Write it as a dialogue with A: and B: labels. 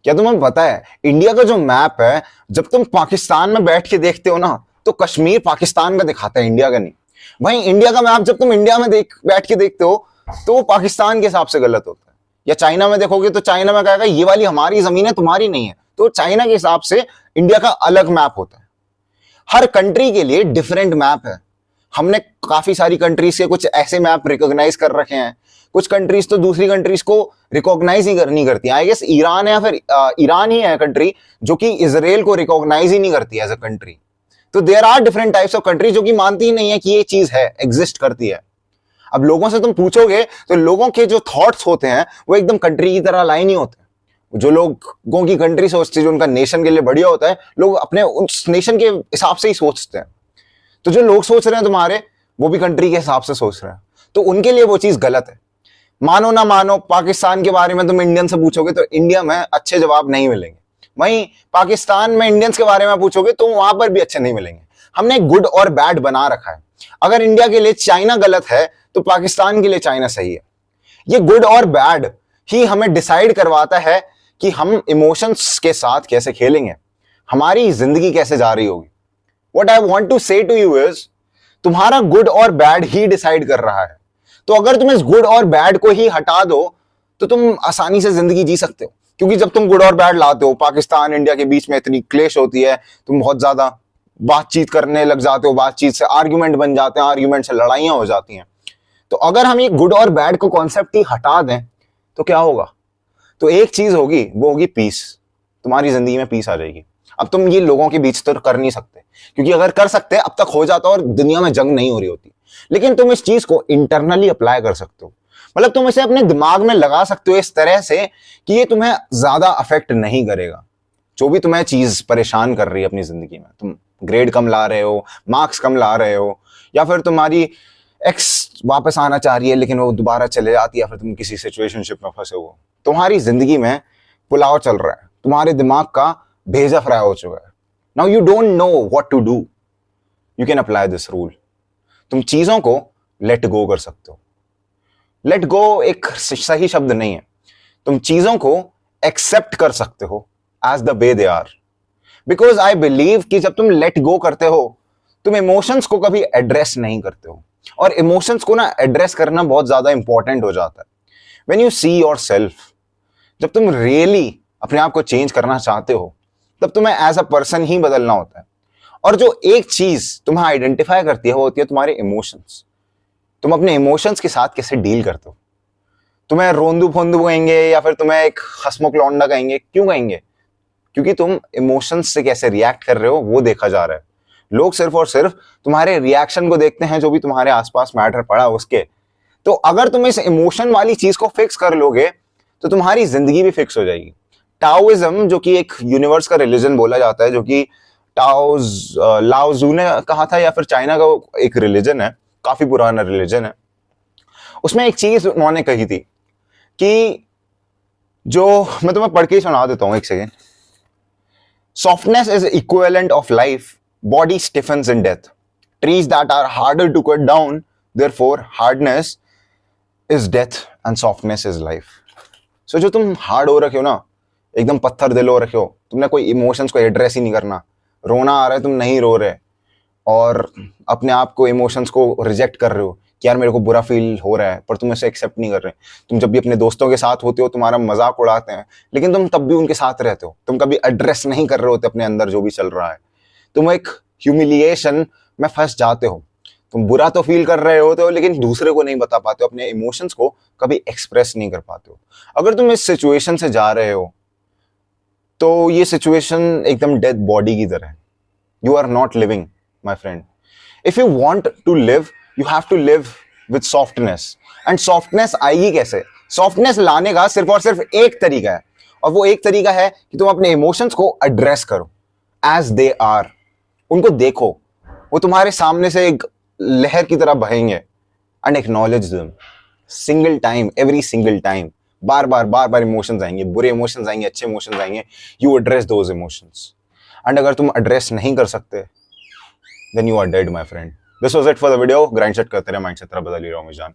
A: क्या तुम्हें पता है इंडिया का जो मैप है, जब तुम पाकिस्तान में बैठ के देखते हो ना, तो कश्मीर पाकिस्तान का दिखाता है, इंडिया का नहीं। वहीं इंडिया का मैप जब तुम इंडिया में बैठ के देखते हो तो पाकिस्तान के हिसाब से गलत होता है। या चाइना में देखोगे तो चाइना में कहेगा ये वाली हमारी जमीन है, तुम्हारी नहीं है। तो चाइना के हिसाब से इंडिया का अलग मैप होता है। हर कंट्री के लिए डिफरेंट मैप है। हमने काफी सारी कंट्रीज के कुछ ऐसे मैप रिकॉग्नाइज कर रखे हैं, कुछ कंट्रीज तो दूसरी कंट्रीज को रिकॉग्नाइज ही नहीं करती। आई गेस ईरान है, फिर ईरान ही है कंट्री जो कि इजराइल को रिकॉग्नाइज ही नहीं करती एज अ कंट्री। तो there are different types of country जो कि मानती ही नहीं है कि ये चीज है, एग्जिस्ट करती है। अब लोगों से तुम पूछोगे तो लोगों के जो थॉट्स होते हैं वो एकदम कंट्री की तरह लाइन ही होते हैं। जो लोगों की कंट्री सोचती है, जो उनका नेशन के लिए बढ़िया होता है, लोग अपने उस नेशन के हिसाब से ही सोचते हैं। तो जो लोग सोच रहे हैं तुम्हारे, वो भी कंट्री के हिसाब से सोच रहे हैं, तो उनके लिए वो चीज गलत है। मानो ना मानो, पाकिस्तान के बारे में तुम इंडियन से पूछोगे तो इंडिया में अच्छे जवाब नहीं मिलेंगे। वहीं पाकिस्तान में इंडियंस के बारे में पूछोगे तो वहां पर भी अच्छे नहीं मिलेंगे। हमने गुड और बैड बना रखा है। अगर इंडिया के लिए चाइना गलत है तो पाकिस्तान के लिए चाइना सही है। ये गुड और बैड ही हमें डिसाइड करवाता है कि हम इमोशंस के साथ कैसे खेलेंगे, हमारी जिंदगी कैसे जा रही होगी। What I want to say to you is, तुम्हारा गुड और बैड ही डिसाइड कर रहा है। तो अगर तुम इस गुड और बैड को ही हटा दो तो तुम आसानी से जिंदगी जी सकते हो। क्योंकि जब तुम गुड और बैड लाते हो, पाकिस्तान इंडिया के बीच में इतनी क्लेश होती है, तुम बहुत ज्यादा बातचीत करने लग जाते हो, बातचीत से आर्ग्यूमेंट बन जाते हैं, आर्ग्यूमेंट से लड़ाइयां हो जाती हैं। तो अगर हम ये गुड और बैड को कॉन्सेप्ट ही हटा दें तो क्या होगा? तो एक चीज होगी, वो होगी पीस। तुम्हारी जिंदगी में पीस आ जाएगी। अब तुम ये लोगों के बीच तो कर नहीं सकते, क्योंकि अगर कर सकते अब तक हो जाता और दुनिया में जंग नहीं हो रही होती। लेकिन तुम इस चीज को इंटरनली अप्लाई कर सकते हो। मतलब तुम इसे अपने दिमाग में लगा सकते हो इस तरह से कि ये तुम्हें ज्यादा अफेक्ट नहीं करेगा। जो भी तुम्हें चीज परेशान कर रही है अपनी जिंदगी में, तुम ग्रेड कम ला रहे हो, मार्क्स कम ला रहे हो, या फिर तुम्हारी एक्स वापस आना चाह रही है लेकिन वो दोबारा चले जाती है, या फिर तुम किसी सिचुएशनशिप में फंसे हो, तुम्हारी जिंदगी में पुलाव चल रहा है, तुम्हारे दिमाग का भेजा फ्राई हो चुका है। Now you don't know what to do, you can apply this rule. तुम चीजों को लेट गो कर सकते हो। लेट गो एक सही शब्द नहीं है। तुम चीजों को एक्सेप्ट कर सकते हो as the way they are. Because I believe कि जब तुम लेट गो करते हो, तुम इमोशंस को कभी एड्रेस नहीं करते हो। और इमोशंस को ना एड्रेस करना बहुत ज्यादा इंपॉर्टेंट हो जाता है। When you see your self, जब तुम रियली अपने आप को चेंज करना चाहते हो, तब तुम्हें एज अ पर्सन ही बदलना होता है। और जो एक चीज तुम्हें आइडेंटिफाई करती है वो होती है तुम्हारे इमोशंस। तुम अपने इमोशंस के साथ कैसे डील करते हो। तुम्हें रोंदू फोंदू कहेंगे या फिर तुम्हें एक हंसमुख लौंडा कहेंगे। क्यों कहेंगे? क्योंकि तुम इमोशंस से कैसे रिएक्ट कर रहे हो वो देखा जा रहा है। लोग सिर्फ और सिर्फ तुम्हारे रिएक्शन को देखते हैं, जो भी तुम्हारे आसपास मैटर पड़ा उसके। तो अगर तुम इस इमोशन वाली चीज को फिक्स कर लोगे तो तुम्हारी जिंदगी भी फिक्स हो जाएगी। टाओइज्म, जो कि एक यूनिवर्स का रिलीजन बोला जाता है, जो कि लाओजू ने कहा था, या फिर चाइना का एक रिलीजन है, काफी पुराना रिलीजन है। उसमें एक चीज उन्होंने कही थी कि जो मैं तुम्हें पढ़ के ही सुना देता हूं, एक second. Softness is equivalent of life, body stiffens in death, trees that are harder to cut down, therefore hardness is death and softness is life. So जो तुम हार्ड हो रखे हो ना, एकदम पत्थर दिल हो रखे हो, तुमने कोई इमोशंस को एड्रेस ही नहीं करना, रोना आ रहा है तुम नहीं रो रहे, और अपने आप को इमोशंस को रिजेक्ट कर रहे हो कि यार मेरे को बुरा फील हो रहा है, पर तुम इसे एक्सेप्ट नहीं कर रहे। तुम जब भी अपने दोस्तों के साथ होते हो तुम्हारा मजाक उड़ाते हैं, लेकिन तुम तब भी उनके साथ रहते हो। तुम कभी एड्रेस नहीं कर रहे होते अपने अंदर जो भी चल रहा है। तुम एक ह्यूमिलिएशन में फंस जाते हो। तुम बुरा तो फील कर रहे होते हो लेकिन दूसरे को नहीं बता पाते हो, अपने इमोशंस को कभी एक्सप्रेस नहीं कर पाते हो। अगर तुम इस सिचुएशन से जा रहे हो तो ये सिचुएशन एकदम डेड बॉडी की तरह है। You are not living my friend. If you want to live, you have to live with softness. And softness आएगी कैसे? सॉफ्टनेस लाने का सिर्फ और सिर्फ एक तरीका है, और वो एक तरीका है कि तुम अपने इमोशंस को एड्रेस करो एज दे आर। उनको देखो, वो तुम्हारे सामने से एक लहर की तरह बहेंगे। And acknowledge them single time, every single time. बार बार इमोशंस आएंगे, बुरे इमोशंस आएंगे, अच्छे इमोशंस आएंगे। You address those emotions. And अगर तुम एड्रेस नहीं कर सकते, then you are dead my friend. This was it for the video. Grind set करते रहे, माइंडसेट तरह बदल ही रहा हूं मैं जान।